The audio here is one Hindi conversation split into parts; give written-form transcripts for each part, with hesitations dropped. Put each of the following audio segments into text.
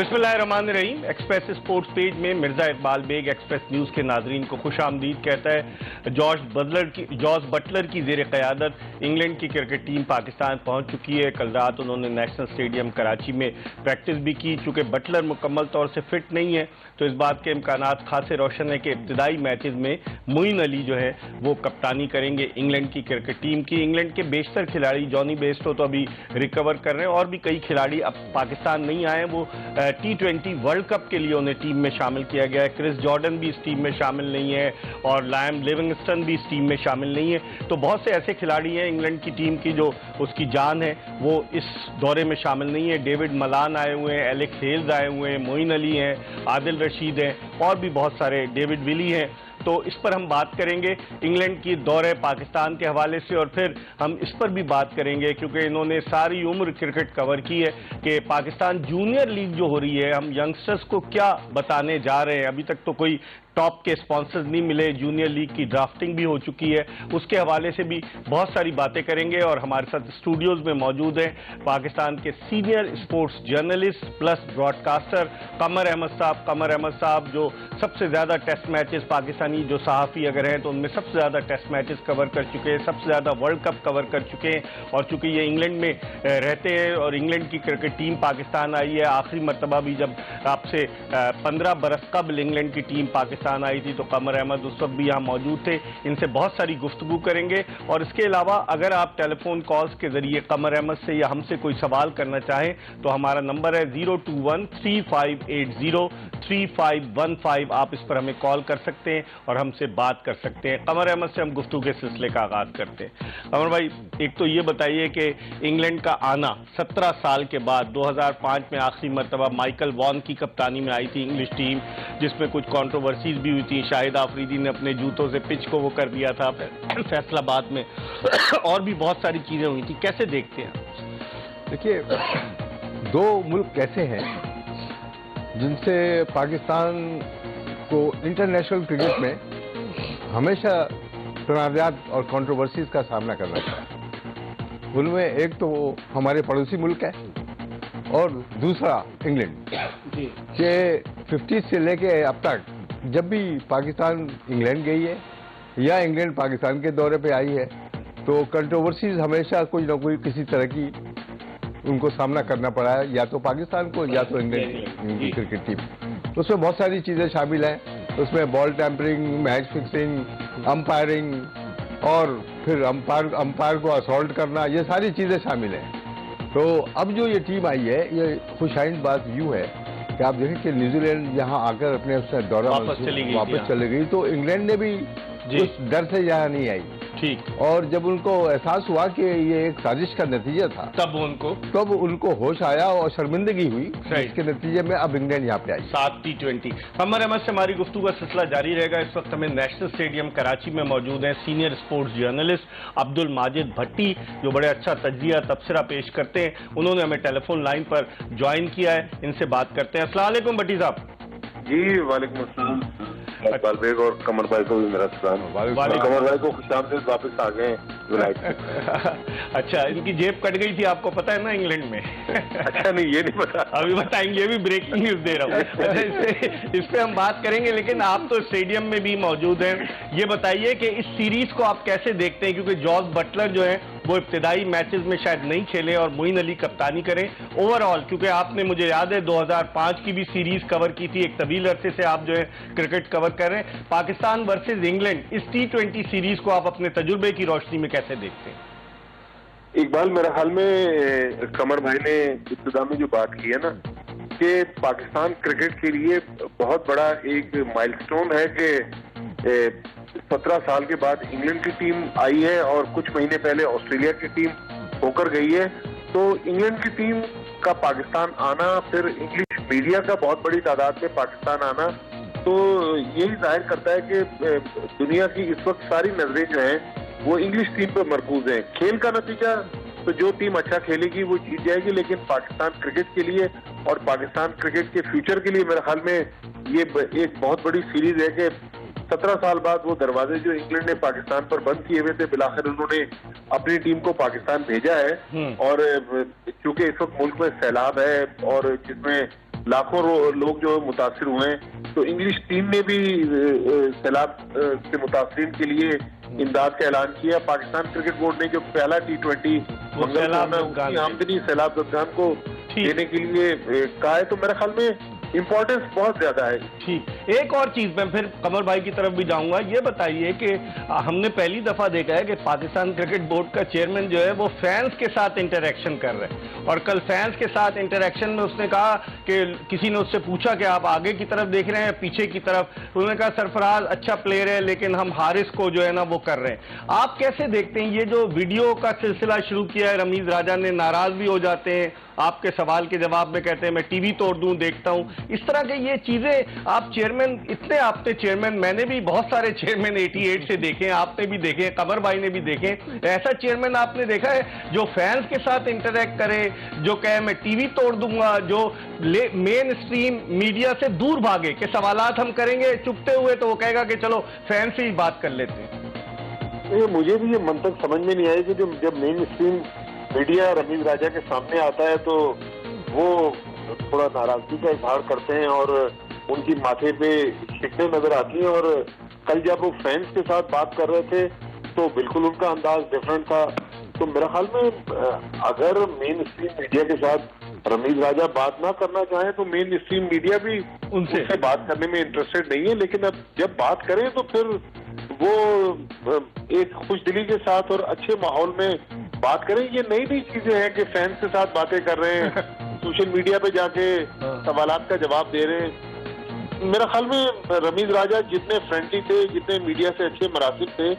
बिस्मिल्लाहिर्रहमानिर्रहीम। एक्सप्रेस स्पोर्ट्स पेज में मिर्जा इकबाल बेग एक्सप्रेस न्यूज़ के नाजरीन को खुशामदीद कहता है। जॉर्ज बटलर की ज़ेर क़यादत इंग्लैंड की क्रिकेट टीम पाकिस्तान पहुंच चुकी है। कल रात उन्होंने नेशनल स्टेडियम कराची में प्रैक्टिस भी की। चूँकि बटलर मुकम्मल तौर से फिट नहीं है तो इस बात के इम्कानात खासे रोशन है कि इब्तदाई मैचेस में मोइन अली जो है वो कप्तानी करेंगे इंग्लैंड की क्रिकेट टीम की। इंग्लैंड के बेशतर खिलाड़ी, जॉनी बेस्टो तो अभी रिकवर कर रहे हैं और भी कई खिलाड़ी अब पाकिस्तान नहीं आए। वो T20 वर्ल्ड कप के लिए उन्हें टीम में शामिल किया गया है। क्रिस जॉर्डन भी इस टीम में शामिल नहीं है और लायम लिविंगस्टन भी इस टीम में शामिल नहीं है। तो बहुत से ऐसे खिलाड़ी हैं इंग्लैंड की टीम की जो उसकी जान है वो इस दौरे में शामिल नहीं है। डेविड मलान आए हुए हैं, एलेक्स हेल्स आए हुए हैं, मोइन अली हैं, आदिल रशीद हैं और भी बहुत सारे, डेविड विली हैं। तो इस पर हम बात करेंगे इंग्लैंड की दौरे पाकिस्तान के हवाले से, और फिर हम इस पर भी बात करेंगे क्योंकि इन्होंने सारी उम्र क्रिकेट कवर की है कि पाकिस्तान जूनियर लीग जो हो रही है हम यंगस्टर्स को क्या बताने जा रहे हैं। अभी तक तो कोई टॉप के स्पॉन्सर्स नहीं मिले, जूनियर लीग की ड्राफ्टिंग भी हो चुकी है, उसके हवाले से भी बहुत सारी बातें करेंगे। और हमारे साथ स्टूडियोज में मौजूद हैं पाकिस्तान के senior sports journalist plus broadcaster Qamar Ahmed Sahab. Qamar Ahmed साहब जो सबसे ज़्यादा टेस्ट मैचेस, पाकिस्तानी जो सहाफ़ी अगर हैं तो उनमें सबसे ज़्यादा टेस्ट मैचेस कवर कर चुके हैं, सबसे ज़्यादा वर्ल्ड कप कवर कर चुके हैं। और चूँकि ये इंग्लैंड में रहते हैं और इंग्लैंड की क्रिकेट टीम पाकिस्तान आई है, आखिरी मरतबा भी जब आपसे 15 बरस कबल इंग्लैंड की टीम पाकिस्तान आई थी तो कमर अहमद उस वक्त भी यहाँ मौजूद थे। इनसे बहुत सारी गुफ्तगू करेंगे। और इसके अलावा अगर आप टेलीफोन कॉल्स के जरिए कमर अहमद से या हमसे कोई सवाल करना चाहें तो हमारा नंबर है 021-3580-3515। आप इस पर हमें कॉल कर सकते हैं और हमसे बात कर सकते हैं। कमर अहमद से हम गुफ्तगू के सिलसिले का आगाज करते हैं। कमर भाई, एक तो ये बताइए कि इंग्लैंड का आना 17 साल के बाद 2005 में आखिरी मरतबा माइकल वॉन की कप्तानी में आई थी इंग्लिश टीम, जिसमें कुछ कॉन्ट्रोवर्सीज भी हुई थी। शाहिद आफरीदी ने अपने जूतों से पिच को वो कर दिया था फैसलाबाद में और भी बहुत सारी चीजें हुई थी। कैसे देखते हैं? देखिए, दो मुल्क कैसे हैं जिनसे पाकिस्तान को इंटरनेशनल क्रिकेट में हमेशा तनाज़ात और कंट्रोवर्सीज का सामना करना पड़ा है। उनमें एक तो हमारे पड़ोसी मुल्क है और दूसरा इंग्लैंड के 50 से लेके अब तक जब भी पाकिस्तान इंग्लैंड गई है या इंग्लैंड पाकिस्तान के दौरे पे आई है तो कंट्रोवर्सीज हमेशा कोई ना कोई किसी तरह की उनको सामना करना पड़ा है, या तो पाकिस्तान को या तो इंग्लैंड की क्रिकेट टीम। तो उसमें बहुत सारी चीज़ें शामिल हैं। उसमें ball tampering, match fixing, umpiring और फिर अंपायर को असॉल्ट करना, ये सारी चीज़ें शामिल हैं। तो अब जो ये टीम आई है, ये खुशाइंद बात यूँ है कि आप देखें कि न्यूजीलैंड यहाँ आकर अपने उसका दौरा वापस चली गई तो इंग्लैंड ने भी उस डर से यहाँ नहीं आई। ठीक। और जब उनको एहसास हुआ कि ये एक साजिश का नतीजा था तब उनको होश आया और शर्मिंदगी हुई। इसके नतीजे में अब इंग्लैंड यहाँ पे आई। 7 T20। कमर अहमद से हमारी गुफ्तगू का सिलसिला जारी रहेगा। इस वक्त हमें नेशनल स्टेडियम कराची में मौजूद हैं senior sports journalist Abdul Majid Bhatti, जो बड़े अच्छा तज्जिया तबसरा पेश करते हैं। उन्होंने हमें टेलीफोन लाइन पर ज्वाइन किया है, इनसे बात करते हैं। अस्सलाम वालेकुम भट्टी साहब। जी वालेकुम अस्सलाम। इकबाल बेग और कमर भाई को भी मेरा सलाम। कमर भाई को खुशामदीद, वापस आ गए अच्छा, इनकी जेब कट गई थी, आपको पता है ना इंग्लैंड में? अच्छा, नहीं ये नहीं पता। अभी बताएंगे, ये भी ब्रेकिंग न्यूज दे रहा हूँ। अच्छा, इस पे हम बात करेंगे, लेकिन आप तो स्टेडियम में भी मौजूद हैं। ये बताइए कि इस सीरीज को आप कैसे देखते हैं, क्योंकि जॉर्ज बटलर जो है वो इब्तिदाई मैचेस में शायद नहीं खेले और मोइन अली कप्तानी करें। ओवरऑल, क्योंकि आपने, मुझे याद है 2005 की भी सीरीज कवर की थी, एक तवील अरसे से आप जो है क्रिकेट कवर कर रहे हैं। पाकिस्तान वर्सेस इंग्लैंड, इस T20 सीरीज को आप अपने तजुर्बे की रोशनी में कैसे देखते हैं? इकबाल, मेरे ख्याल में कमर भाई ने इब्तिदा में जो बात की है ना कि पाकिस्तान क्रिकेट के लिए बहुत बड़ा एक माइलस्टोन है कि 17 साल के बाद इंग्लैंड की टीम आई है और कुछ महीने पहले ऑस्ट्रेलिया की टीम होकर गई है। तो इंग्लैंड की टीम का पाकिस्तान आना, फिर इंग्लिश मीडिया का बहुत बड़ी तादाद में पाकिस्तान आना, तो यही जाहिर करता है कि दुनिया की इस वक्त सारी नजरें जो हैं वो इंग्लिश टीम पर मरकूज हैं। खेल का नतीजा तो जो टीम अच्छा खेलेगी वो जीत जाएगी, लेकिन पाकिस्तान क्रिकेट के लिए और पाकिस्तान क्रिकेट के फ्यूचर के लिए मेरे ख्याल में ये एक बहुत बड़ी सीरीज है कि 17 साल बाद वो दरवाजे जो इंग्लैंड ने पाकिस्तान पर बंद किए हुए थे, बिलाखिर उन्होंने अपनी टीम को पाकिस्तान भेजा है। और चूंकि इस वक्त मुल्क में सैलाब है और जिसमें लाखों लोग जो मुतासिर हुए हैं। तो इंग्लिश टीम ने भी सैलाब से मुतासिरीन के लिए इमदाद का ऐलान किया। पाकिस्तान क्रिकेट बोर्ड ने जो पहला T20 मंगल को उसकी आमदनी सैलाब गद्दान को देने के लिए कहा है। तो मेरे ख्याल में इम्पोर्टेंस बहुत ज्यादा है। ठीक, एक और चीज मैं फिर कमर भाई की तरफ भी जाऊंगा। ये बताइए कि हमने पहली दफा देखा है कि पाकिस्तान क्रिकेट बोर्ड का चेयरमैन जो है वो फैंस के साथ इंटरेक्शन कर रहे हैं, और कल फैंस के साथ इंटरेक्शन में उसने कहा कि किसी ने उससे पूछा कि आप आगे की तरफ देख रहे हैं पीछे की तरफ, उन्होंने कहा सरफराज अच्छा प्लेयर है लेकिन हम हारिस को जो है ना वो कर रहे हैं। आप कैसे देखते हैं ये जो वीडियो का सिलसिला शुरू किया है? रमीज राजा ने नाराज भी हो जाते हैं, आपके सवाल के जवाब में कहते हैं मैं टीवी तोड़ दूं देखता हूं, इस तरह के ये चीजें आप चेयरमैन, इतने आपने चेयरमैन, मैंने भी बहुत सारे चेयरमैन 88 से देखे हैं, आपने भी देखे हैं, कमर भाई ने भी देखे, ऐसा चेयरमैन आपने देखा है जो फैंस के साथ इंटरेक्ट करे, जो कहे मैं टीवी तोड़ दूंगा, जो मेन स्ट्रीम मीडिया से दूर भागे कि सवालात हम करेंगे चुपते हुए तो वो कहेगा कि चलो फैन से ही बात कर लेते हैं? मुझे भी ये मंतक समझ में नहीं आई कि जब मेन स्ट्रीम मीडिया रमीज राजा के सामने आता है तो वो थोड़ा नाराजगी का इजहार करते हैं और उनकी माथे पे शिकने नजर आती हैं। और कल जब वो फैंस के साथ बात कर रहे थे तो बिल्कुल उनका अंदाज डिफरेंट था। तो मेरे ख्याल में अगर मेन स्ट्रीम मीडिया के साथ रमीज राजा बात ना करना चाहे तो मेन स्ट्रीम मीडिया भी उनसे बात करने में इंटरेस्टेड नहीं है। लेकिन अब जब बात करें तो फिर वो एक खुशदिली के साथ और अच्छे माहौल में बात करें। ये नई नई चीजें हैं कि फैंस के साथ बातें कर रहे हैं, सोशल मीडिया पे जाके सवालात का जवाब दे रहे हैं। मेरा ख्याल में रमीज राजा जितने फ्रेंडली थे, जितने मीडिया से अच्छे मरासिल थे,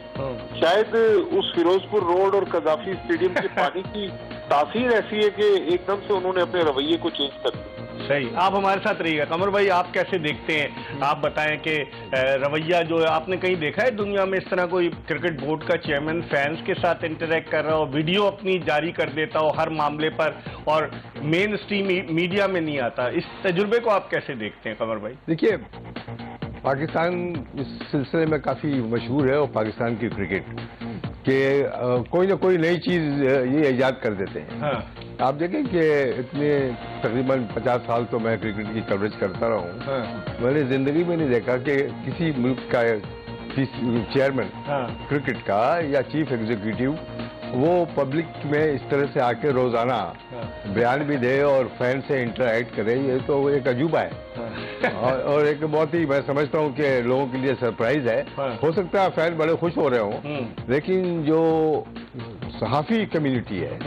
शायद उस फिरोजपुर रोड और कजाफी स्टेडियम के पानी की तासीर ऐसी है कि एकदम से उन्होंने अपने रवैये को चेंज कर दिया। सही, आप हमारे साथ रहिएगा। कमर भाई आप कैसे देखते हैं? आप बताएं कि रवैया जो है, आपने कहीं देखा है दुनिया में इस तरह कोई क्रिकेट बोर्ड का चेयरमैन फैंस के साथ इंटरेक्ट कर रहा हो, वीडियो अपनी जारी कर देता हो हर मामले पर और मेन स्ट्रीम मीडिया में नहीं आता? इस तजुर्बे को आप कैसे देखते हैं कमर भाई? देखिए, पाकिस्तान इस सिलसिले में काफ़ी मशहूर है और पाकिस्तान की क्रिकेट के कोई ना कोई नई चीज़ ये ईजाद कर देते हैं। हाँ। आप देखें कि इतने तकरीबन 50 साल तो मैं क्रिकेट की कवरेज करता रहा हूँ। हाँ। मैंने जिंदगी में नहीं देखा कि किसी मुल्क का चेयरमैन क्रिकेट का या चीफ एग्जीक्यूटिव वो पब्लिक में इस तरह से आके रोजाना बयान भी दे और फैन से इंटरेक्ट करे। ये तो एक अजूबा है और एक बहुत ही, मैं समझता हूँ कि लोगों के लिए सरप्राइज है। हो सकता है फैन बड़े खुश हो रहे हों, लेकिन जो सहाफी कम्युनिटी है,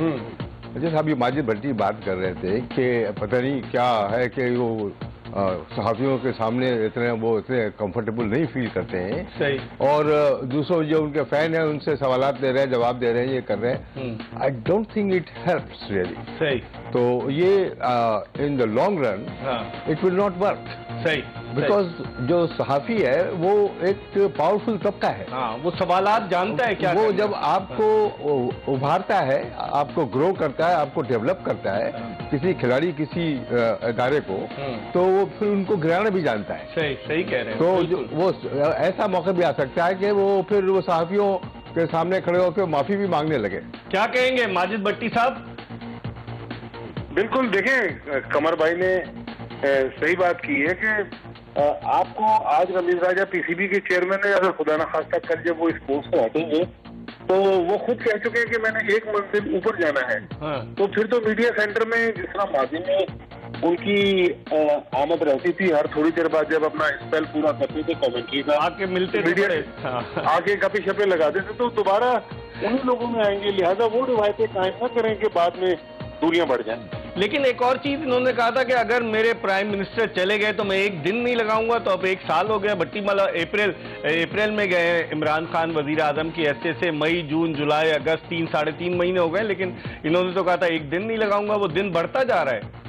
जैसे अभी माजिद भट्टी बात कर रहे थे कि पता नहीं क्या है कि वो सहाफियों के सामने इतने कंफर्टेबल नहीं फील करते हैं। सही। और दूसरों जो उनके फैन हैं उनसे सवालात दे रहे हैं, जवाब दे रहे हैं, ये कर रहे हैं। I don't think it helps really. सही। तो ये in the long run it will not work. सही। बिकॉज जो सहाफी है वो एक पावरफुल तबका है। हाँ, वो सवालात जानता है क्या वो जब आपको उभारता है, आपको ग्रो करता है, आपको डेवलप करता है, किसी खिलाड़ी किसी इदारे को, तो वो फिर उनको गिराना भी जानता है। सही, सही कह रहे हैं। तो वो ऐसा मौका भी आ सकता है कि वो फिर वो सहाफियों के सामने खड़े होकर माफी भी मांगने लगे। क्या कहेंगे माजिद भट्टी साहब? बिल्कुल, देखें कमर भाई ने सही बात की है कि आपको आज रमीज राजा पीसीबी के चेयरमैन है, अगर खुदा ना खास्ता कल जब वो इस पोस्ट से हटेंगे तो वो खुद कह चुके हैं कि मैंने एक मंजिल ऊपर जाना है। तो फिर तो मीडिया सेंटर में जिस तरह माजी में उनकी आमद रहती थी, हर थोड़ी देर बाद जब अपना स्पेल पूरा करते थे कमेंट्री का, आके मिलते मीडिया आके गपे शपे लगाते थे, तो दोबारा उन्हीं लोगों में आएंगे। लिहाजा वो रिवायतें कायम न करें कि बाद में दूरियां बढ़ जाएं। लेकिन एक और चीज इन्होंने कहा था कि अगर मेरे प्राइम मिनिस्टर चले गए तो मैं एक दिन नहीं लगाऊंगा। तो अब 1 साल हो गया, भट्टी माला अप्रैल में गए इमरान खान वजीर आजम की हैसियत से, मई जून जुलाई अगस्त 3-3.5 महीने हो गए, लेकिन इन्होंने तो कहा था एक दिन नहीं लगाऊंगा। वो दिन बढ़ता जा रहा है।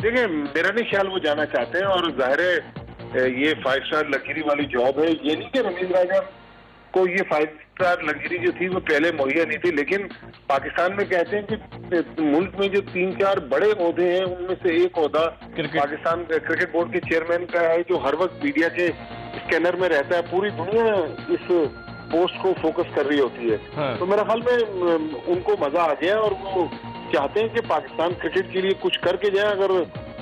देखिए, मेरा नहीं ख्याल वो जाना चाहते हैं और जाहिर है ये 5 स्टार लग्जरी वाली जॉब है। ये नहीं कि रमीज राजा को ये 5 स्टार लग्जरी जो थी वो पहले मुहैया नहीं थी, लेकिन पाकिस्तान में कहते हैं कि मुल्क में जो 3-4 बड़े ओहदे हैं उनमें से एक ओहदा पाकिस्तान क्रिकेट बोर्ड के चेयरमैन का है, जो हर वक्त मीडिया के स्कैनर में रहता है। पूरी दुनिया इस पोस्ट को फोकस कर रही होती है। तो मेरा ख्याल में उनको मजा आ गया और वो चाहते हैं कि पाकिस्तान क्रिकेट के लिए कुछ करके जाए। अगर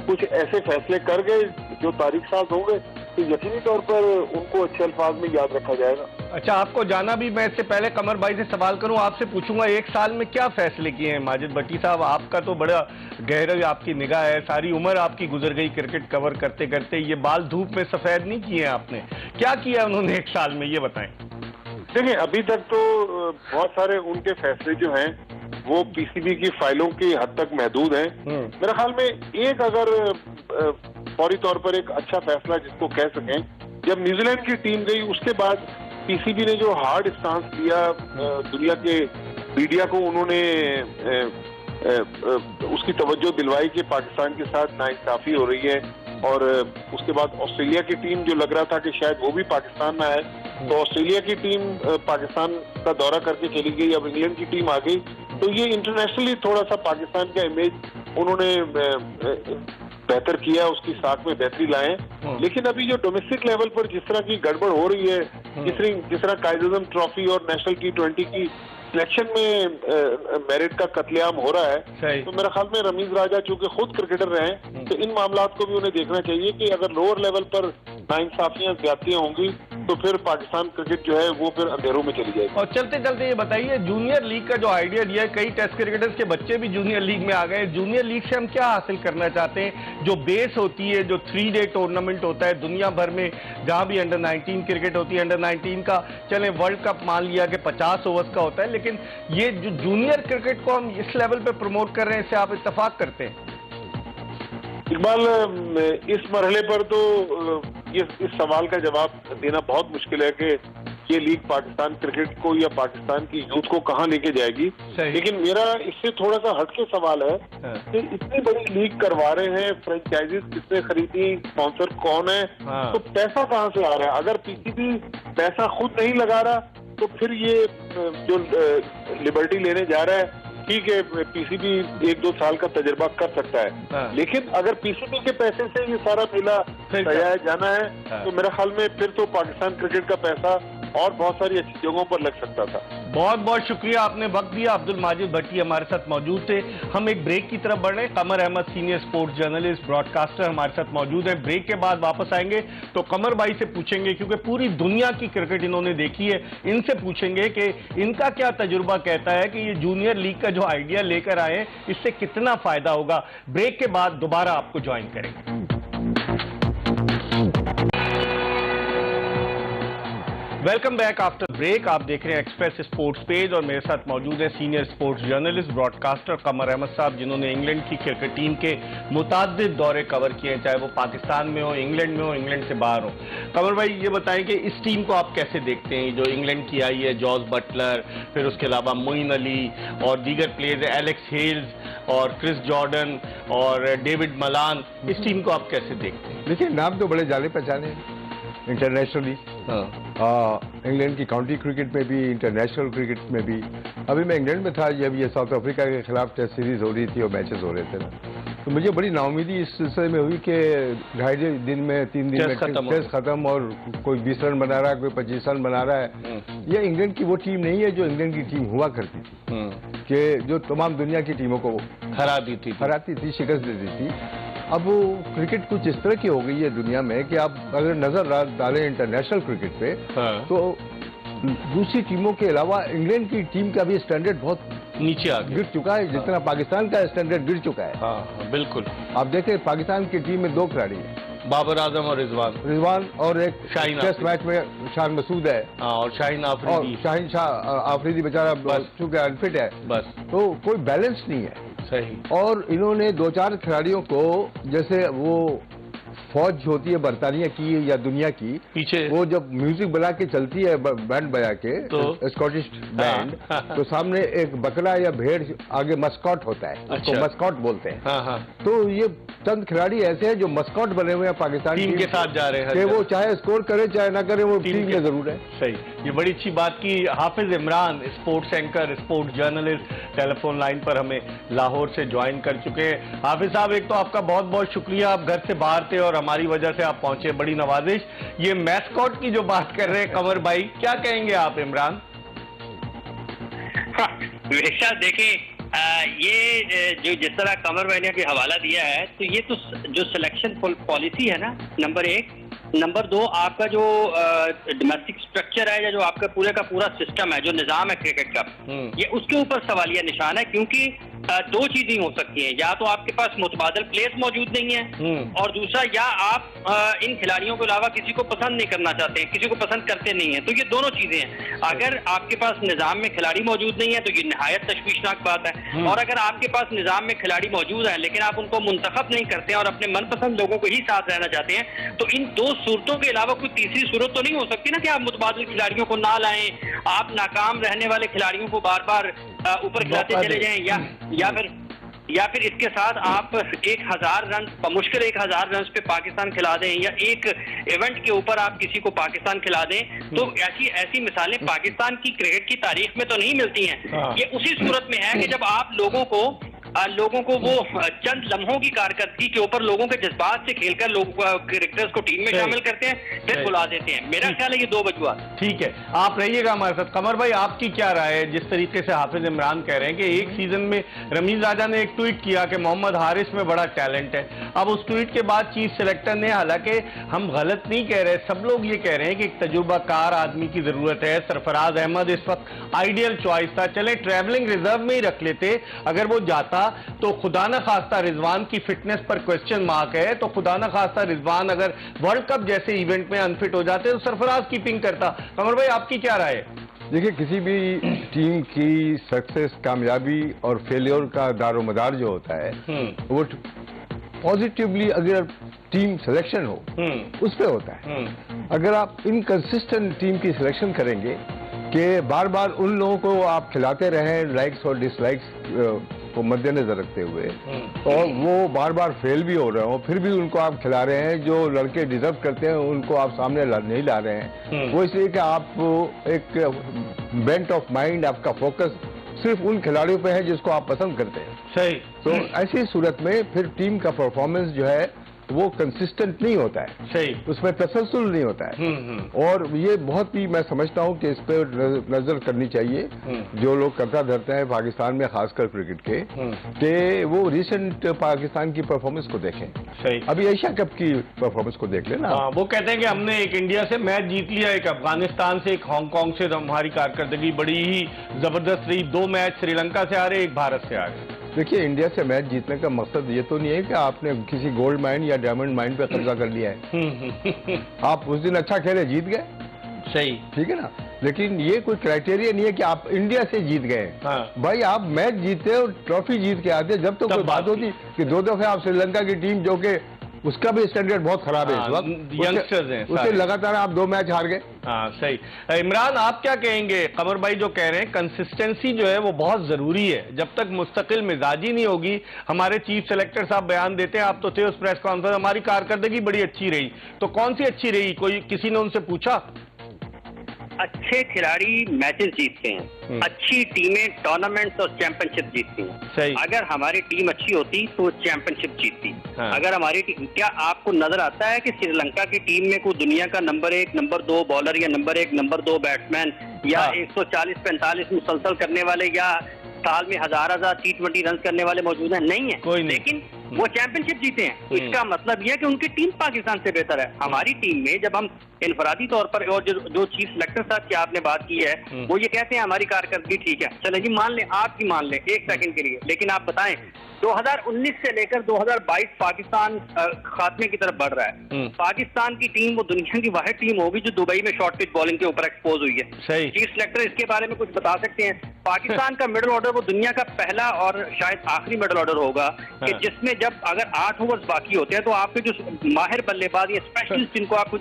कुछ ऐसे फैसले कर गए जो तारीख साज होंगे तो यकीनी तौर पर उनको अच्छे अल्फाज में याद रखा जाएगा। अच्छा, आपको जाना भी, मैं इससे पहले कमर भाई से सवाल करूं, आपसे पूछूंगा 1 साल में क्या फैसले किए हैं माजिद भट्टी साहब? आपका तो बड़ा गहरा आपकी निगाह है, सारी उम्र आपकी गुजर गई क्रिकेट कवर करते करते, ये बाल धूप में सफेद नहीं किए आपने, क्या किया उन्होंने 1 साल में, ये बताएं। देखिए, अभी तक तो बहुत सारे उनके फैसले जो हैं वो पीसीबी की फाइलों की हद तक महदूद हैं। मेरे ख्याल में एक अगर फौरी तौर पर एक अच्छा फैसला जिसको कह सकें, जब न्यूजीलैंड की टीम गई उसके बाद पीसीबी ने जो हार्ड स्टांस लिया, दुनिया के मीडिया को उन्होंने उसकी तवज्जो दिलवाई कि पाकिस्तान के साथ नाइंसाफी हो रही है, और उसके बाद ऑस्ट्रेलिया की टीम जो लग रहा था कि शायद वो भी पाकिस्तान में आए, तो ऑस्ट्रेलिया की टीम पाकिस्तान का दौरा करके चली गई, अब इंग्लैंड की टीम आ गई, तो ये इंटरनेशनली थोड़ा सा पाकिस्तान का इमेज उन्होंने बेहतर किया, उसकी साख में बेहतरी लाए। लेकिन अभी जो डोमेस्टिक लेवल पर जिस तरह की गड़बड़ हो रही है, जिस तरह काइजम ट्रॉफी और नेशनल T20 की सिलेक्शन में मेरिट का कत्लेआम हो रहा है, तो मेरे ख्याल में रमीज राजा चूंकि खुद क्रिकेटर रहे हैं, तो इन मामलात को भी उन्हें देखना चाहिए कि अगर लोअर लेवल पर नाइंसाफियां ज्यादतियां होंगी तो फिर पाकिस्तान क्रिकेट जो है वो फिर अंधेरों में चली जाएगी। और चलते चलते ये बताइए, जूनियर लीग का जो आइडिया दिया है, कई टेस्ट क्रिकेटर्स के बच्चे भी जूनियर लीग में आ गए, जूनियर लीग से हम क्या हासिल करना चाहते हैं? जो बेस होती है, जो 3 डे टूर्नामेंट होता है दुनिया भर में, जहां भी अंडर 19 क्रिकेट होती है, अंडर 19 का चले वर्ल्ड कप मान लिया कि 50 ओवर्स का होता है, लेकिन ये जो जूनियर क्रिकेट को हम इस लेवल पे प्रमोट कर रहे हैं, इससे आप इत्तेफाक करते हैं? इकबाल, इस मरहले पर तो इस सवाल का जवाब देना बहुत मुश्किल है कि ये लीग पाकिस्तान क्रिकेट को या पाकिस्तान की यूथ को कहां लेके जाएगी। लेकिन मेरा इससे थोड़ा सा हटके सवाल है कि इतनी बड़ी लीग करवा रहे हैं, फ्रेंचाइजीज किसने खरीदी, स्पॉन्सर कौन है, तो पैसा कहां से आ रहा है? अगर पीसीबी पैसा खुद नहीं लगा रहा तो फिर ये जो लिबर्टी लेने जा रहा है, ठीक है, पीसीबी 1-2 साल का तजुर्बा कर सकता है, लेकिन अगर पीसीबी के पैसे से ये सारा मेला सजाया जाना है तो मेरे ख्याल में फिर तो पाकिस्तान क्रिकेट का पैसा और बहुत सारी अच्छी जगहों पर लग सकता था। बहुत बहुत शुक्रिया, आपने वक्त दिया। अब्दुल माजिद भट्टी हमारे साथ मौजूद थे। हम एक ब्रेक की तरफ बढ़ रहे हैं। Qamar Ahmed senior sports journalist, broadcaster हमारे साथ मौजूद हैं। ब्रेक के बाद वापस आएंगे तो कमर भाई से पूछेंगे, क्योंकि पूरी दुनिया की क्रिकेट इन्होंने देखी है, इनसे पूछेंगे कि इनका क्या तजुर्बा कहता है कि ये जूनियर लीग का जो आइडिया लेकर आए इससे कितना फायदा होगा। ब्रेक के बाद दोबारा आपको ज्वाइन करेंगे। Welcome back after break. आप देख रहे हैं एक्सप्रेस स्पोर्ट्स पेज और मेरे साथ मौजूद है senior sports journalist, broadcaster Qamar Ahmed साहब, जिन्होंने इंग्लैंड की क्रिकेट टीम के मुताद्दिद दौरे कवर किए हैं, चाहे वो पाकिस्तान में हो, इंग्लैंड में हो, इंग्लैंड से बाहर हो। कमर भाई, ये बताएं कि इस टीम को आप कैसे देखते हैं, जो इंग्लैंड की आई है, जॉस बटलर, फिर उसके अलावा मोइन अली और दीगर प्लेयर्स, एलेक्स हेल्स और क्रिस जॉर्डन और डेविड मलान, इस टीम को आप कैसे देखते हैं? देखिए, नाम तो बड़े जाने पहचाने इंटरनेशनली, इंग्लैंड की काउंटी क्रिकेट में भी, इंटरनेशनल क्रिकेट में भी। अभी मैं इंग्लैंड में था जब ये साउथ अफ्रीका के खिलाफ टेस्ट सीरीज हो रही थी और मैचेस हो रहे थे ना, तो मुझे बड़ी नाउमीदी इस सिलसिले में हुई कि 2.5 दिन में 3 दिन में टेस्ट खत्म और कोई 20 रन बना रहा है, कोई 25 रन बना रहा है। ये इंग्लैंड की वो टीम नहीं है जो इंग्लैंड की टीम हुआ करती थी, कि जो तमाम दुनिया की टीमों को हराती थी, शिकस्त देती थी। अब वो क्रिकेट कुछ इस तरह की हो गई है दुनिया में कि आप अगर नजर डालें इंटरनेशनल क्रिकेट पे, तो दूसरी टीमों के अलावा इंग्लैंड की टीम का भी स्टैंडर्ड बहुत नीचे आ गिर चुका है, जितना पाकिस्तान का स्टैंडर्ड गिर चुका है। हाँ, बिल्कुल। आप देखें, पाकिस्तान की टीम में 2 खिलाड़ी हैं, बाबर आजम और रिजवान, और एक टेस्ट मैच में शान मसूद है, और शाहीन आफरीदी बेचारा चूंकि अनफिट है, बस। तो कोई बैलेंस नहीं है। सही। और इन्होंने 2-4 खिलाड़ियों को, जैसे वो फौज होती है बरतानिया की या दुनिया की, पीछे वो जब म्यूजिक बजा के चलती है, बैंड बजा के, तो स्कॉटिश बैंड, तो सामने एक बकरा या भेड़ आगे मस्कॉट होता है, उसको मस्कॉट बोलते हैं। तो ये चंद खिलाड़ी ऐसे हैं जो मस्कॉट बने हुए हैं पाकिस्तान टीम के साथ जा रहे हैं, कि वो चाहे स्कोर करे चाहे ना करे, वो टीम में जरूर है। सही, ये बड़ी अच्छी बात की। Hafiz Imran, sports anchor, sports journalist, telephone line पर हमें लाहौर से ज्वाइन कर चुके हैं। हाफिज साहब, एक तो आपका बहुत बहुत शुक्रिया, आप घर से बाहर थे और हमारी वजह से आप पहुंचे, बड़ी नवाजिश। ये मैस्कॉट की जो बात कर रहे हैं कमर भाई, क्या कहेंगे आप इमरान? वैसा देखें, ये जो जिस तरह कमर भाई ने अभी हवाला दिया है, तो ये तो जो सिलेक्शन पॉलिसी है ना, नंबर 1, नंबर 2 आपका जो डोमेस्टिक स्ट्रक्चर है या जो आपका पूरे का पूरा सिस्टम है, जो निज़ाम है क्रिकेट का, ये उसके ऊपर सवालिया निशान है। क्योंकि दो चीजें हो सकती हैं, या तो आपके पास मुतबादल प्लेयर्स मौजूद नहीं है, और दूसरा या आप इन खिलाड़ियों के अलावा किसी को पसंद नहीं करना चाहते हैं, किसी को पसंद करते नहीं है। तो ये दोनों चीजें हैं। अगर आपके पास निज़ाम में खिलाड़ी मौजूद नहीं है तो ये निहायत तशवीशनाक बात है, और अगर आपके पास निज़ाम में खिलाड़ी मौजूद है लेकिन आप उनको मुंतखब नहीं करते हैं और अपने मनपसंद लोगों को ही साथ रहना चाहते हैं, तो इन दो सूरतों के अलावा कोई तीसरी सूरत तो नहीं हो सकती ना कि आप मुतबादिल खिलाड़ियों को ना लाएं, आप नाकाम रहने वाले खिलाड़ियों को बार बार ऊपर खिलाते चले जाएं, या फिर इसके साथ आप 1000 रन मुश्किल 1000 रन पे पाकिस्तान खिला दें, या एक इवेंट के ऊपर आप किसी को पाकिस्तान खिला दें। तो ऐसी मिसालें पाकिस्तान की क्रिकेट की तारीख में तो नहीं मिलती हैं। ये उसी सूरत में है कि जब आप लोगों को वो चंद लम्हों की कारकर्दगी के ऊपर लोगों के जज्बात से खेलकर क्रिकेटर्स को टीम में शामिल करते हैं, फिर बुला देते हैं। मेरा ख्याल है ये दो वजूहात। ठीक है, आप रहिएगा हमारे साथ। कमर भाई, आपकी क्या राय है? जिस तरीके से हाफिज इमरान कह रहे हैं कि एक सीजन में रमीज राजा ने एक ट्वीट किया कि मोहम्मद हारिस में बड़ा टैलेंट है। अब उस ट्वीट के बाद चीफ सेलेक्टर ने, हालांकि हम गलत नहीं कह रहे, सब लोग ये कह रहे हैं कि एक तजुर्बाकार आदमी की जरूरत है। सरफराज अहमद इस वक्त आइडियल चॉइस था, चले ट्रैवलिंग रिजर्व में ही रख लेते। अगर वो जाता तो खुदा न खास्ता रिजवान की फिटनेस पर क्वेश्चन मार्क है, तो खुदा न खास्ता रिजवान अगर वर्ल्ड कप जैसे इवेंट में अनफिट हो जाते तो सरफराज कीपिंग करता। कमर भाई, आपकी क्या राय है? देखिए, किसी भी टीम की सक्सेस, कामयाबी और फेलियर का दारोमदार जो होता है वो पॉजिटिवली अगर टीम सिलेक्शन हो उस पे होता है। अगर आप इनकंसिस्टेंट टीम की सिलेक्शन करेंगे कि बार बार उन लोगों को आप खिलाते रहें लाइक्स और डिसलाइक्स को मद्देनजर रखते हुए, और वो बार बार फेल भी हो रहे हो, फिर भी उनको आप खिला रहे हैं, जो लड़के डिजर्व करते हैं उनको आप सामने नहीं ला रहे हैं, वो इसलिए कि आप एक बेंट ऑफ माइंड, आपका फोकस सिर्फ उन खिलाड़ियों पे है जिसको आप पसंद करते हैं। सही। तो ऐसी सूरत में फिर टीम का परफॉर्मेंस जो है वो कंसिस्टेंट नहीं होता है। सही। उसमें तसलसल नहीं होता है। और ये बहुत ही मैं समझता हूँ कि इस पर नजर करनी चाहिए जो लोग करता धरते हैं पाकिस्तान में, खासकर क्रिकेट के, कि वो रिसेंट पाकिस्तान की परफॉर्मेंस को देखें। सही। अभी एशिया कप की परफॉर्मेंस को देख लेना। वो कहते हैं कि हमने एक इंडिया से मैच जीत लिया, एक अफगानिस्तान से, एक हांगकांग से हमारी कारकर्दगी बड़ी ही जबरदस्त रही। 2 मैच श्रीलंका से हारे, 1 भारत से हारे। देखिए, इंडिया से मैच जीतने का मकसद ये तो नहीं है कि आपने किसी गोल्ड माइन या डायमंड माइन पे कब्जा कर लिया है। आप उस दिन अच्छा खेले, जीत गए, सही, ठीक है ना। लेकिन ये कोई क्राइटेरिया नहीं है कि आप इंडिया से जीत गए। भाई, आप मैच जीते और ट्रॉफी जीत के आते, जब तो कोई बात होती कि 2 दफे आप श्रीलंका की टीम, जो कि उसका भी स्टैंडर्ड बहुत खराब है इस वक्त, यंगस्टर्स हैं, उससे लगातार आप 2 मैच हार गए। हाँ, सही। इमरान, आप क्या कहेंगे? कमर भाई जो कह रहे हैं कंसिस्टेंसी जो है वो बहुत जरूरी है, जब तक मुस्तकिल मिजाजी नहीं होगी। हमारे चीफ सेलेक्टर साहब बयान देते हैं, आप तो थे उस प्रेस कॉन्फ्रेंस, हमारी कारकर्दगी बड़ी अच्छी रही। तो कौन सी अच्छी रही? कोई किसी ने उनसे पूछा? अच्छे खिलाड़ी मैचेस जीतते हैं, अच्छी टीमें टूर्नामेंट्स और चैंपियनशिप जीतती हैं। सही। अगर हमारी टीम अच्छी होती तो चैंपियनशिप जीतती। अगर हमारी टीम, क्या आपको नजर आता है कि श्रीलंका की टीम में कोई दुनिया का नंबर 1, नंबर 2 बॉलर या नंबर 1, नंबर 2 बैट्समैन या 140-45 मुसलसल करने वाले या साल में 1000 T20 रन करने वाले मौजूद हैं? नहीं है, कोई नहीं। लेकिन वो चैंपियनशिप जीते हैं। इसका मतलब यह है कि उनकी टीम पाकिस्तान से बेहतर है। हमारी टीम में जब हम इनफरादी तौर पर, और जो चीफ सेलेक्टर साहब की आपने बात की है, वो ये कहते हैं हमारी कारकर्दगी ठीक है, चले जी मान लें, आपकी मान लें 1 सेकंड के लिए, लेकिन आप बताएं 2019 से लेकर 2022 पाकिस्तान खात्मे की तरफ बढ़ रहा है। पाकिस्तान की टीम वो दुनिया की वाहिद टीम होगी जो दुबई में शॉर्ट पिच बॉलिंग के ऊपर एक्सपोज हुई है। सही। चीफ सेलेक्टर इसके बारे में कुछ बता सकते हैं? पाकिस्तान का मिडिल ऑर्डर वो दुनिया का पहला और शायद आखिरी मिडिल ऑर्डर होगा कि जिसमें जब अगर 8 ओवर्स बाकी होते हैं तो आपके जो माहिर बल्लेबाज या स्पेशलिस्ट जिनको आपको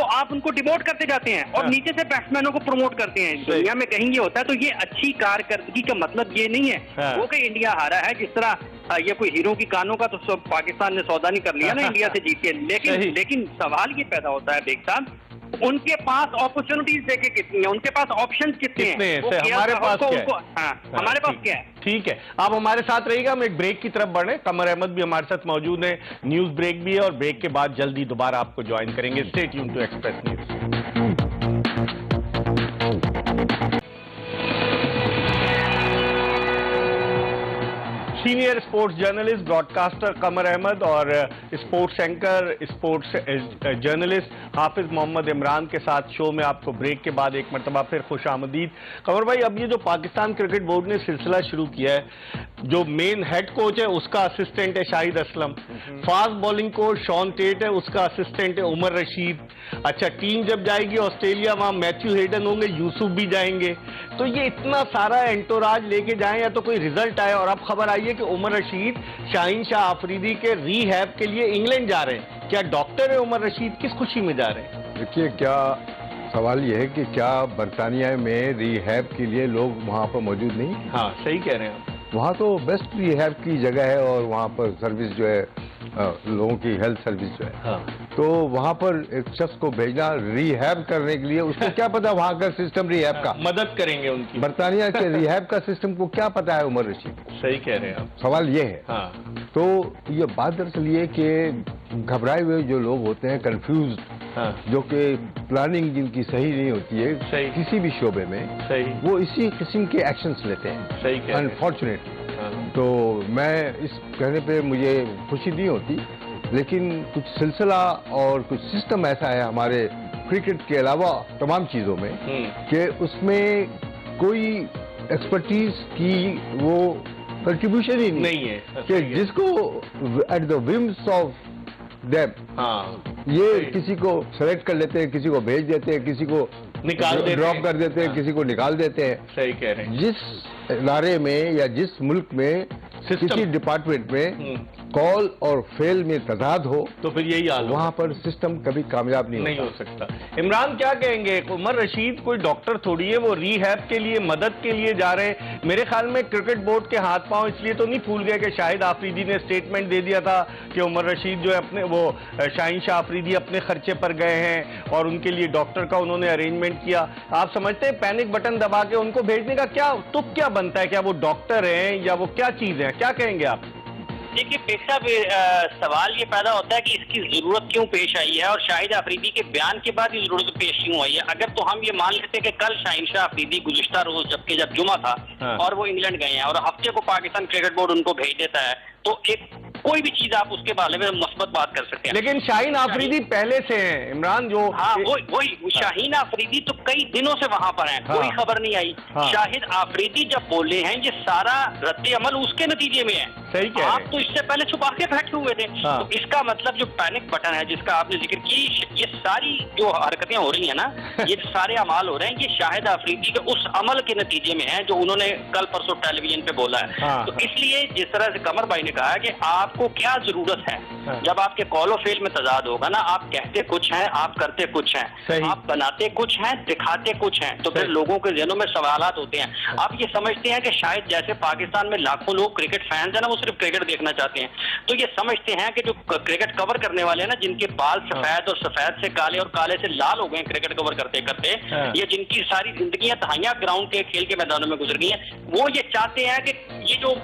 आप उनको डिमोट करते जाते हैं और नीचे से बैट्समैनों को प्रमोट करते हैं। दुनिया में कहीं ये होता है। तो ये अच्छी कारकर्दगी का मतलब ये नहीं है वो कि इंडिया हारा है। जिस तरह ये कोई हीरो की कानों का तो पाकिस्तान ने सौदा नहीं कर लिया ना इंडिया से जीत के। लेकिन सवाल ये पैदा होता है बेग साहब, उनके पास अपॉर्चुनिटीज देखे कितनी है, उनके पास ऑप्शंस कितने हैं, हमारे पास क्या है? हमारे पास क्या है? ठीक है, आप हमारे साथ रहिएगा, हम एक ब्रेक की तरफ बढ़े। कमर अहमद भी हमारे साथ मौजूद है, न्यूज ब्रेक भी है और ब्रेक के बाद जल्दी दोबारा आपको ज्वाइन करेंगे। Stay tuned to express news. Senior sports journalist, broadcaster Qamar Ahmed और sports anchor, sports journalist Hafiz Mohammad Imran के साथ शो में आपको ब्रेक के बाद एक मरतबा फिर खुश आमदीद। कमर भाई, अब ये जो पाकिस्तान क्रिकेट बोर्ड ने सिलसिला शुरू किया है, जो मेन हेड कोच है उसका असिस्टेंट है Shahid Aslam, fast bowling coach Shaun Tait है, उसका असिस्टेंट है उमर रशीद। अच्छा, टीम जब जाएगी ऑस्ट्रेलिया, वहां मैथ्यू हेडन होंगे, यूसुफ भी जाएंगे। तो ये इतना सारा एंटोराज लेके जाएं या तो कोई रिजल्ट आए। और अब खबर आई है कि उमर रशीद शाहीन शाह आफरीदी के रीहैब के लिए इंग्लैंड जा रहे हैं। क्या डॉक्टर है उमर रशीद? किस खुशी में जा रहे हैं? देखिए, क्या सवाल यह है कि क्या बरतानिया में रीहैब के लिए लोग वहाँ पर मौजूद नहीं? हाँ, सही कह रहे हैं आप। वहाँ तो बेस्ट रिहैब की जगह है और वहाँ पर सर्विस जो है, लोगों की हेल्थ सर्विस जो है, हाँ। तो वहाँ पर एक शख्स को भेजना रिहैब करने के लिए, उसको क्या पता वहाँ का सिस्टम रिहैब का? मदद करेंगे उनकी। बरतानिया के रिहैब का सिस्टम को क्या पता है उमर रशीद को? सही कह रहे हैं आप। सवाल ये है। हाँ। तो ये बात दरअसल ये कि घबराए हुए जो लोग होते हैं, कंफ्यूज, हाँ। जो कि प्लानिंग जिनकी सही नहीं होती है सही। किसी भी शोबे में, सही, वो इसी किस्म के एक्शंस लेते हैं। सही कह रहे हैं। अनफॉर्चुनेटली। हाँ। तो मैं इस कहने पे मुझे खुशी नहीं होती, लेकिन कुछ सिलसिला और कुछ सिस्टम ऐसा है हमारे क्रिकेट के अलावा तमाम चीज़ों में कि उसमें कोई एक्सपर्टीज की वो कंट्रीब्यूशन ही नहीं है कि जिसको at the whims of them, हाँ, ये किसी को सेलेक्ट कर लेते हैं, किसी को भेज देते हैं, किसी को निकाल देते हैं, ड्रॉप कर देते हैं, हाँ। किसी को निकाल देते हैं। सही कह रहे हैं। जिस इदारे में या जिस मुल्क में किसी डिपार्टमेंट में कॉल और फेल में तजाद हो, तो फिर यही हाल वहां पर सिस्टम कभी कामयाब नहीं हो सकता। इमरान, क्या कहेंगे? उमर रशीद कोई डॉक्टर थोड़ी है, वो रीहैब के लिए, मदद के लिए जा रहे हैं। मेरे ख्याल में क्रिकेट बोर्ड के हाथ पांव इसलिए तो नहीं फूल गए कि शाहिद आफरीदी ने स्टेटमेंट दे दिया था कि उमर रशीद जो है अपने, वो शाहीन शाह आफरीदी अपने खर्चे पर गए हैं और उनके लिए डॉक्टर का उन्होंने अरेंजमेंट किया। आप समझते हैं पैनिक बटन दबा के उनको भेजने का क्या तुक क्या बनता है? क्या वो डॉक्टर हैं या वो क्या चीज है? क्या कहेंगे आप? देखिए पेश साहब, सवाल ये पैदा होता है कि इसकी जरूरत क्यों पेश आई है और शाहिद आफरीदी के बयान के बाद ये जरूरत पेश क्यों आई है। अगर तो हम ये मान लेते हैं कि कल शाहीन शाह आफरीदी गुज़िश्ता रोज जब जुमा था, हाँ। और वो इंग्लैंड गए हैं और हफ्ते को पाकिस्तान क्रिकेट बोर्ड उनको भेज देता है, तो एक कोई भी चीज आप उसके बारे में मस्बत बात कर सकते हैं। लेकिन शाहीन आफरीदी पहले से हैं इमरान, जो हाँ वही शाहीन आफरीदी तो कई दिनों से वहां पर हैं, हाँ। कोई खबर नहीं आई। हाँ। शाहिद आफरीदी जब बोले हैं ये सारा रद्द अमल उसके नतीजे में है। सही कह रहे हैं। आप तो इससे पहले छुपा के बैठे हुए थे। हाँ। तो इसका मतलब जो पैनिक बटन है जिसका आपने जिक्र की, ये सारी जो हरकतें हो रही है ना, ये सारे अमाल हो रहे हैं, ये शाहिद आफरीदी के उस अमल के नतीजे में है जो उन्होंने कल परसों टेलीविजन पे बोला है। हाँ। तो इसलिए जिस तरह से कमर भाई ने कहा है कि आपको क्या जरूरत है, हाँ। जब आपके कॉल ऑफ फेल में तजाद होगा ना, आप कहते कुछ हैं, आप करते कुछ हैं, आप बनाते कुछ हैं, दिखाते कुछ हैं, तो फिर लोगों के ज़हनों में सवालात होते हैं। आप ये समझते हैं कि शायद जैसे पाकिस्तान में लाखों लोग क्रिकेट फैंस हैं ना, वो सिर्फ क्रिकेट देखना चाहते हैं, तो ये समझते हैं कि जो क्रिकेट कवर करने वाले हैं ना, जिनके बाल सफेद और सफेद से काले और काले से लाल हो गए क्रिकेट कवर करते करते, ये जिनकी सारी जिंदगियां दहाइयां ग्राउंड के खेल के मैदानों में गुजर गई हैं, वो ये चाहते हैं कि ये जो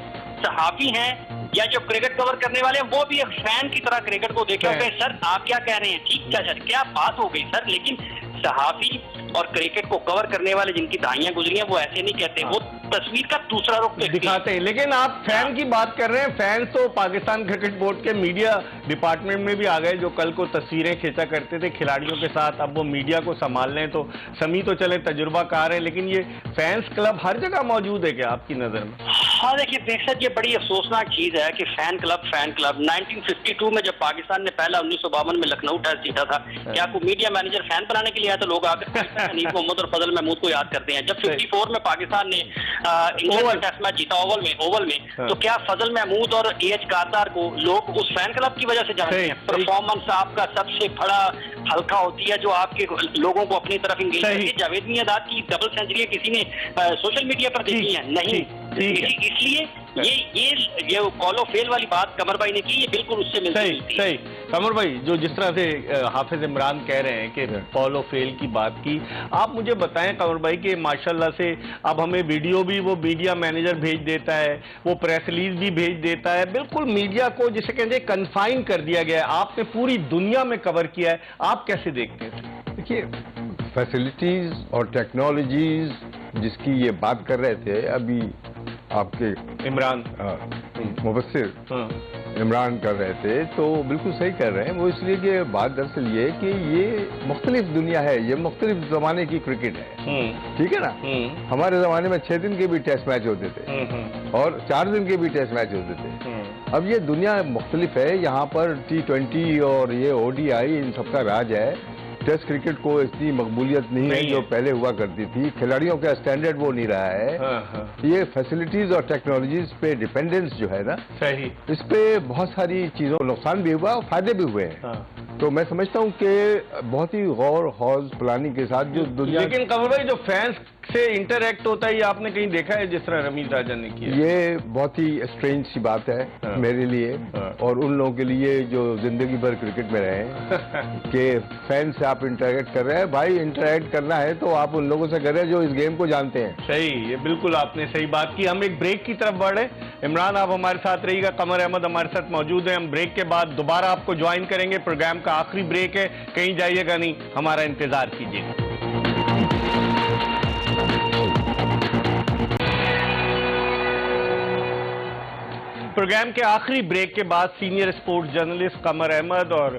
सहाफी हैं या जो क्रिकेट कवर करने वाले हैं वो भी एक फैन की तरह क्रिकेट को देखे। सर आप क्या कह रहे हैं? ठीक है सर, क्या बात हो गई सर, लेकिन सहाफी और क्रिकेट को कवर करने वाले जिनकी दहाइयां गुजरी हैं वो ऐसे नहीं कहते, वो तस्वीर का दूसरा रुख दिखाते हैं। लेकिन आप फैन की बात कर रहे हैं, फैन तो पाकिस्तान क्रिकेट बोर्ड के मीडिया डिपार्टमेंट में भी आ गए, जो कल को तस्वीरें खींचा करते थे खिलाड़ियों के साथ, अब वो मीडिया को संभाल रहे हैं। तो समी तो चले तजुर्बाकार हैं, लेकिन ये फैंस क्लब हर जगह मौजूद है क्या आपकी नजर में? हाँ देखिए बेशक ये बड़ी अफसोसनाक चीज है कि फैन क्लब 1952 में जब पाकिस्तान ने पहला 1952 में लखनऊ टेस्ट जीता था, क्या आपको मीडिया मैनेजर फैन बनाने के लिए आया तो लोग आकर हनीफ मोहम्मद और फजल महमूद को याद करते हैं। जब 54 में पाकिस्तान ने इंग्लैंड में टेस्ट मैच जीता ओवल में, तो क्या फजल महमूद और एएच कारदार को लोग उस फैन क्लब की वजह से जानते हैं? परफॉर्मेंस आपका सबसे बड़ा हल्का होती है जो आपके लोगों को अपनी तरफ इंगेज करती है। जावेद मियांदाद की डबल सेंचुरी किसी ने सोशल मीडिया पर देखी है? नहीं। इसलिए ये कॉल ऑफ फेल वाली बात कमर भाई ने की, ये बिल्कुल उससे मिलती है। सही कमर भाई, जो जिस तरह से हाफिज इमरान कह रहे हैं कि कॉल ऑफ फेल की बात की, आप मुझे बताएं कमर भाई कि माशाल्लाह से अब हमें वीडियो भी वो मीडिया मैनेजर भेज देता है, वो प्रेस रिलीज भी भेज देता है, बिल्कुल मीडिया को जिसे कहते हैं कन्फाइन कर दिया गया है। आपने पूरी दुनिया में कवर किया है, आप कैसे देखते हैं? देखिए, फैसिलिटीज और टेक्नोलॉजीज जिसकी ये बात कर रहे थे, अभी आपके इमरान। मुबस्सिर हाँ। इमरान कर रहे थे, तो बिल्कुल सही कर रहे हैं वो, इसलिए कि बात दरअसल ये है कि ये मुख्तलिफ दुनिया है, ये मुख्तलिफ जमाने की क्रिकेट है, ठीक है ना। हमारे जमाने में 6 दिन के भी टेस्ट मैच होते थे और 4 दिन के भी टेस्ट मैच होते थे। अब ये दुनिया मुख्तलिफ है, यहाँ पर T20 और ये ODI इन सबका राज है। टेस्ट क्रिकेट को इतनी मकबूलियत नहीं है जो पहले हुआ करती थी, खिलाड़ियों का स्टैंडर्ड वो नहीं रहा है। ये फैसिलिटीज और टेक्नोलॉजीज पे डिपेंडेंस जो है ना, सही, इस पे बहुत सारी चीजों को नुकसान भी हुआ और फायदे भी हुए हैं। तो मैं समझता हूँ कि बहुत ही गौर हौज प्लानिंग के साथ जो दुनिया, लेकिन कमर भाई जो फैंस से इंटरैक्ट होता है, ये आपने कहीं देखा है जिस तरह रमीज राजा ने किया? ये बहुत ही स्ट्रेंज सी बात है मेरे लिए और उन लोगों के लिए जो जिंदगी भर क्रिकेट में रहे कि फैन से आप इंटरैक्ट कर रहे हैं। भाई इंटरैक्ट करना है तो आप उन लोगों से करें जो इस गेम को जानते हैं। सही, ये बिल्कुल आपने सही बात की। हम एक ब्रेक की तरफ बढ़े। इमरान आप हमारे साथ रहिएगा, कमर अहमद हमारे साथ मौजूद है। हम ब्रेक के बाद दोबारा आपको ज्वाइन करेंगे। प्रोग्राम का आखिरी ब्रेक है, कहीं जाइएगा नहीं, हमारा इंतजार कीजिएगा। प्रोग्राम के आखिरी ब्रेक के बाद सीनियर स्पोर्ट्स जर्नलिस्ट कमर अहमद और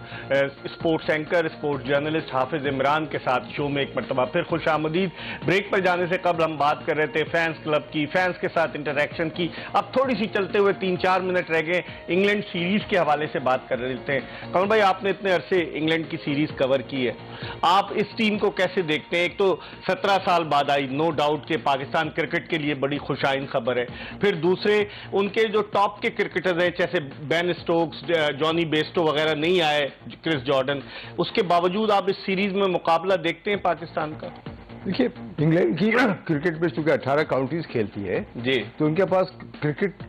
स्पोर्ट्स एंकर स्पोर्ट्स जर्नलिस्ट हाफिज इमरान के साथ शो में एक मरतबा फिर खुश आमदीद। ब्रेक पर जाने से कबल हम बात कर रहे थे फैंस क्लब की, फैंस के साथ इंटरेक्शन की। अब थोड़ी सी चलते हुए 3-4 मिनट रह गए, इंग्लैंड सीरीज के हवाले से बात कर रहे थे। कमर भाई, आपने इतने अरसे इंग्लैंड की सीरीज कवर की है, आप इस टीम को कैसे देखते हैं? एक तो 17 साल बाद आई, नो डाउट के पाकिस्तान क्रिकेट के लिए बड़ी खुशाइन खबर है। फिर दूसरे उनके जो टॉप के क्रिकेटर्स हैं जैसे बेन स्टोक्स, जॉनी बेस्टो वगैरह नहीं आए, क्रिस जॉर्डन, उसके बावजूद आप इस सीरीज में मुकाबला देखते हैं पाकिस्तान का? देखिए, इंग्लैंड की क्रिकेट में चूंकि 18 काउंटीज खेलती है जी, तो उनके पास क्रिकेट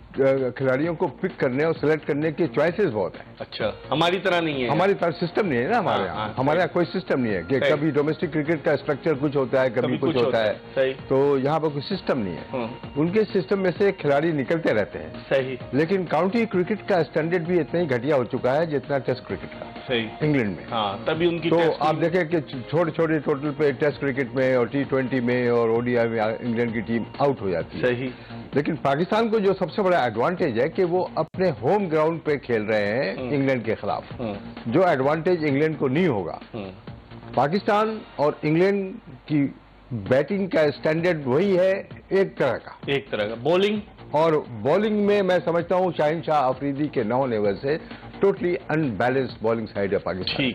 खिलाड़ियों को पिक करने और सिलेक्ट करने के चॉइसेस बहुत है। अच्छा, हमारी तरह नहीं है, हमारी तरह सिस्टम नहीं है ना हमारे यहाँ। हमारे यहाँ कोई सिस्टम नहीं है कि कभी डोमेस्टिक क्रिकेट का स्ट्रक्चर कुछ होता है, कभी कुछ होता है, तो यहाँ पर कोई सिस्टम नहीं है। उनके सिस्टम में से खिलाड़ी निकलते रहते हैं, सही, लेकिन काउंटी क्रिकेट का स्टैंडर्ड भी इतना ही घटिया हो चुका है जितना टेस्ट क्रिकेट का, सही, इंग्लैंड में। हाँ, तभी उनकी तो आप देखें कि छोटे छोटे टोटल पे टेस्ट क्रिकेट में और T20 में और ODI में इंग्लैंड की टीम आउट हो जाती है, सही। लेकिन पाकिस्तान को जो सबसे बड़ा एडवांटेज है कि वो अपने होम ग्राउंड पे खेल रहे हैं इंग्लैंड के खिलाफ, जो एडवांटेज इंग्लैंड को नहीं होगा। पाकिस्तान और इंग्लैंड की बैटिंग का स्टैंडर्ड वही है, एक तरह का बॉलिंग, और बॉलिंग में मैं समझता हूँ शाहिन शाह अफरीदी के 9 लेवल से टोटली अनबैलेंस्ड बॉलिंग साइड है पाकिस्तान।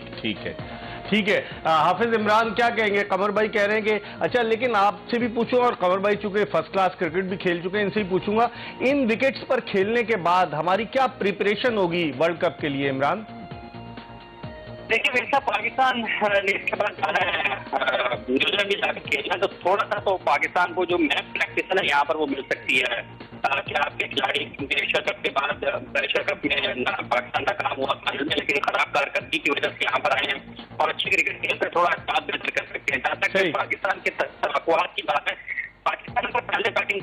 ठीक है। हाफिज इमरान क्या कहेंगे? कमर भाई कह रहे हैं कि अच्छा, लेकिन आपसे भी पूछूं, और कमर भाई चूंकि फर्स्ट क्लास क्रिकेट भी खेल चुके हैं, इनसे ही पूछूंगा, इन विकेट्स पर खेलने के बाद हमारी क्या प्रिपरेशन होगी वर्ल्ड कप के लिए? इमरान, देखिए मेरे साथ पाकिस्तान ने इसके बाद जाना है न्यूजीलैंड भी जाकर खेलना, तो थोड़ा सा तो पाकिस्तान को जो मैच प्रैक्टिस है ना यहाँ पर वो मिल सकती है, ताकि आपके खिलाड़ी एशिया कप के बाद एशिया कप में पाकिस्तान का काम हुआ फाइनल में, लेकिन खराब कारकर्दगी की वजह से यहाँ पर आए हैं और अच्छी क्रिकेट खेल कर थोड़ा बात बेहतर कर सकते हैं। जहाँ तक पाकिस्तान के तवक्कुआत की बात है, पाकिस्तान को पहले बैटिंग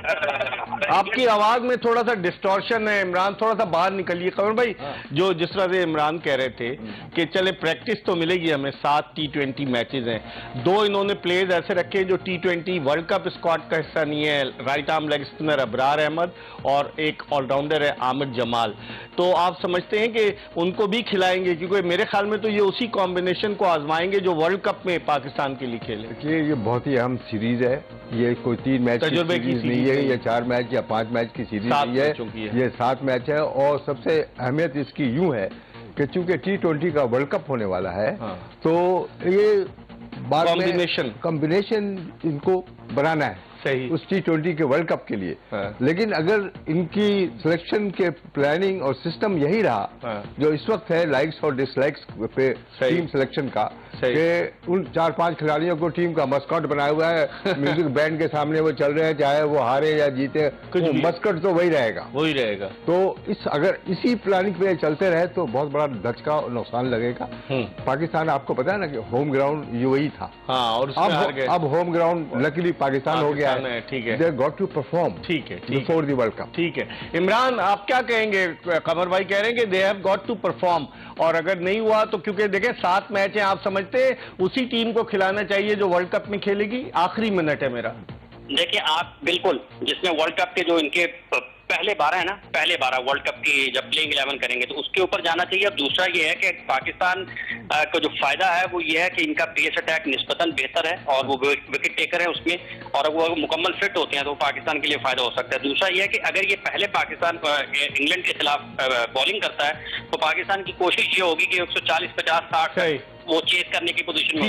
आपकी आवाज में थोड़ा सा डिस्टॉर्शन है इमरान, थोड़ा सा बाहर निकलिए। कमर भाई, जो जिस तरह से इमरान कह रहे थे कि चले प्रैक्टिस तो मिलेगी हमें, 7 T20 मैचेस हैं, 2 इन्होंने प्लेयर्स ऐसे रखे जो T20 वर्ल्ड कप स्क्वाड का हिस्सा नहीं है, right arm leg spinner Abrar Ahmed और एक ऑलराउंडर है आमिर जमाल। तो आप समझते हैं कि उनको भी खिलाएंगे? क्योंकि मेरे ख्याल में तो ये उसी कॉम्बिनेशन को आजमाएंगे जो वर्ल्ड कप में पाकिस्तान के लिए खेले। देखिए, ये बहुत ही अहम सीरीज है, ये कोई 3 मैच की सीरीज नहीं है, ये 4 मैच या 5 मैच की सीरीज नहीं है, ये 7 मैच है। और सबसे अहमियत इसकी यूं है कि चूंकि T20 का वर्ल्ड कप होने वाला है, तो ये बाद में कॉम्बिनेशन इनको बनाना है, सही, उस T20 के वर्ल्ड कप के लिए। लेकिन अगर इनकी सिलेक्शन के प्लानिंग और सिस्टम यही रहा जो इस वक्त है, लाइक्स और डिसलाइक्स पे टीम सिलेक्शन का, कि उन 4-5 खिलाड़ियों को टीम का मस्कट बनाया हुआ है, म्यूजिक बैंड के सामने वो चल रहे हैं, चाहे वो हारे या जीते, मस्कट तो वही रहेगा। तो अगर इसी प्लानिंग पे चलते रहे तो बहुत बड़ा धचका और नुकसान लगेगा। पाकिस्तान, आपको पता है ना कि होम ग्राउंड UAE था, और अब होम ग्राउंड लकीली पाकिस्तान हो गया है। ठीक है, they got to perform before the world cup. ठीक है इमरान, आप क्या कहेंगे? कमर भाई कह रहे हैं कि they have got to perform, और अगर नहीं हुआ तो, क्योंकि देखें 7 मैच हैं, आप समझते हैं उसी टीम को खिलाना चाहिए जो वर्ल्ड कप में खेलेगी? आखिरी मिनट है मेरा। देखिए आप बिल्कुल, जिसमें वर्ल्ड कप के जो इनके पहले 12 है ना, पहले 12 वर्ल्ड कप की जब प्लेइंग 11 करेंगे तो उसके ऊपर जाना चाहिए। और दूसरा ये है कि पाकिस्तान का जो फायदा है वो ये है कि इनका पेस अटैक निस्बतन बेहतर है और वो विकेट टेकर है उसमें, और वो मुकम्मल फिट होते हैं तो पाकिस्तान के लिए फायदा हो सकता है। दूसरा ये है कि अगर ये पहले पाकिस्तान इंग्लैंड के खिलाफ बॉलिंग करता है तो पाकिस्तान की कोशिश ये होगी कि 140, 50, 60 सही। वो चेस करने की पोजीशन में